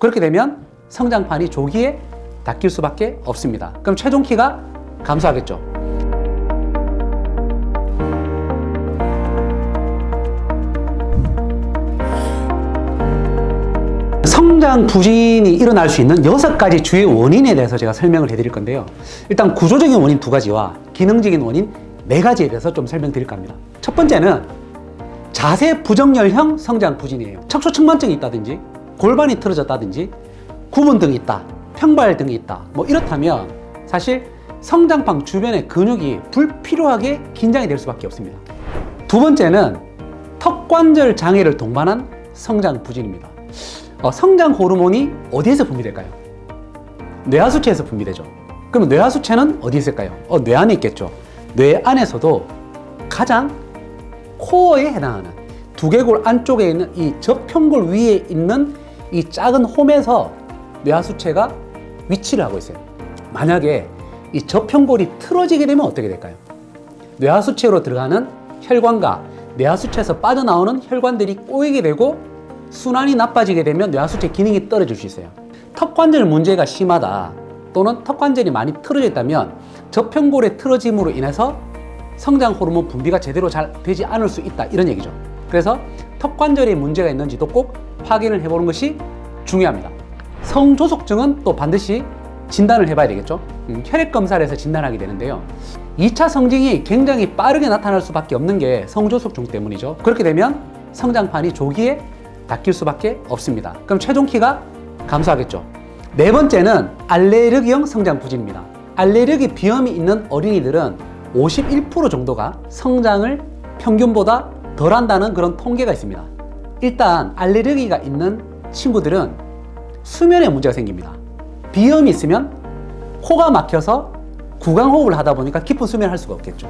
그렇게 되면 성장판이 조기에 닫힐 수밖에 없습니다. 그럼 최종 키가 감소하겠죠. 성장 부진이 일어날 수 있는 6가지 주요 원인에 대해서 제가 설명을 해드릴 건데요. 일단 구조적인 원인 2가지와 기능적인 원인 4가지에 대해서 좀 설명드릴까 합니다. 첫 번째는 자세 부정렬형 성장 부진이에요. 척추측만증이 있다든지 골반이 틀어졌다든지 구분 등이 있다, 평발 등이 있다, 뭐 이렇다면 사실 성장판 주변의 근육이 불필요하게 긴장이 될 수밖에 없습니다. 두 번째는 턱관절 장애를 동반한 성장 부진입니다. 성장 호르몬이 어디에서 분비될까요? 뇌하수체에서 분비되죠. 그럼 뇌하수체는 어디 있을까요? 뇌 안에 있겠죠. 뇌 안에서도 가장 코어에 해당하는 두개골 안쪽에 있는 이 저평골 위에 있는 이 작은 홈에서 뇌하수체가 위치를 하고 있어요. 만약에 이 저평골이 틀어지게 되면 어떻게 될까요? 뇌하수체로 들어가는 혈관과 뇌하수체에서 빠져나오는 혈관들이 꼬이게 되고 순환이 나빠지게 되면 뇌하수체 기능이 떨어질 수 있어요. 턱관절 문제가 심하다 또는 턱관절이 많이 틀어져 있다면 저평골의 틀어짐으로 인해서 성장 호르몬 분비가 제대로 잘 되지 않을 수 있다, 이런 얘기죠. 그래서 턱관절에 문제가 있는지도 꼭 확인을 해보는 것이 중요합니다. 성조속증은 또 반드시 진단을 해봐야 되겠죠. 혈액 검사를 해서 진단하게 되는데요. 2차 성징이 굉장히 빠르게 나타날 수밖에 없는 게 성조속증 때문이죠. 그렇게 되면 성장판이 조기에 닫힐 수밖에 없습니다. 그럼 최종 키가 감소하겠죠. 네 번째는 알레르기형 성장 부진입니다. 알레르기 비염이 있는 어린이들은 51% 정도가 성장을 평균보다 덜 한다는 그런 통계가 있습니다. 일단 알레르기가 있는 친구들은 수면에 문제가 생깁니다. 비염이 있으면 코가 막혀서 구강호흡을 하다 보니까 깊은 수면을 할 수가 없겠죠.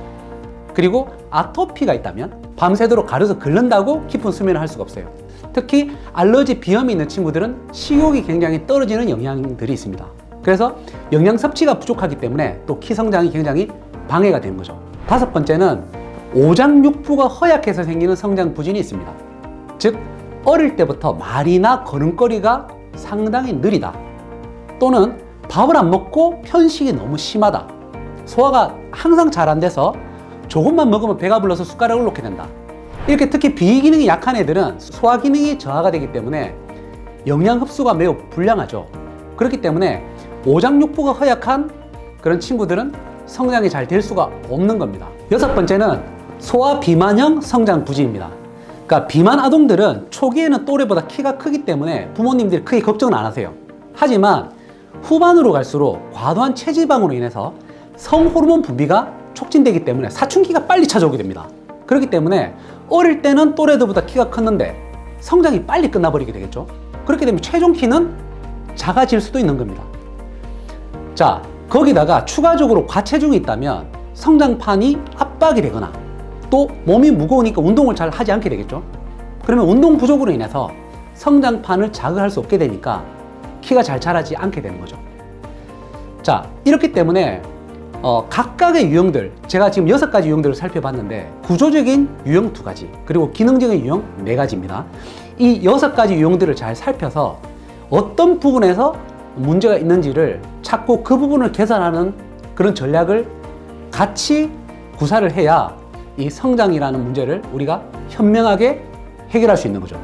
그리고 아토피가 있다면 밤새도록 가려서 긁는다고 깊은 수면을 할 수가 없어요. 특히 알러지 비염이 있는 친구들은 식욕이 굉장히 떨어지는 영향들이 있습니다. 그래서 영양 섭취가 부족하기 때문에 또 키 성장이 굉장히 방해가 되는 거죠. 다섯 번째는 오장육부가 허약해서 생기는 성장 부진이 있습니다. 즉 어릴 때부터 말이나 걸음걸이가 상당히 느리다, 또는 밥을 안 먹고 편식이 너무 심하다, 소화가 항상 잘 안 돼서 조금만 먹으면 배가 불러서 숟가락을 놓게 된다. 이렇게 특히 비기능이 약한 애들은 소화 기능이 저하가 되기 때문에 영양 흡수가 매우 불량하죠. 그렇기 때문에 오장육부가 허약한 그런 친구들은 성장이 잘 될 수가 없는 겁니다. 여섯 번째는 소아 비만형 성장 부진입니다. 그러니까 비만 아동들은 초기에는 또래보다 키가 크기 때문에 부모님들이 크게 걱정을 안 하세요. 하지만 후반으로 갈수록 과도한 체지방으로 인해서 성호르몬 분비가 촉진되기 때문에 사춘기가 빨리 찾아오게 됩니다. 그렇기 때문에 어릴 때는 또래들보다 키가 컸는데 성장이 빨리 끝나버리게 되겠죠. 그렇게 되면 최종 키는 작아질 수도 있는 겁니다. 자, 거기다가 추가적으로 과체중이 있다면 성장판이 압박이 되거나 또 몸이 무거우니까 운동을 잘 하지 않게 되겠죠. 그러면 운동 부족으로 인해서 성장판을 자극할 수 없게 되니까 키가 잘 자라지 않게 되는 거죠. 자, 이렇기 때문에 각각의 유형들, 제가 지금 6가지 유형들을 살펴봤는데 구조적인 유형 2가지, 그리고 기능적인 유형 4가지입니다. 이 6가지 유형들을 잘 살펴서 어떤 부분에서 문제가 있는지를 찾고 그 부분을 개선하는 그런 전략을 같이 구사를 해야 이 성장이라는 문제를 우리가 현명하게 해결할 수 있는 거죠.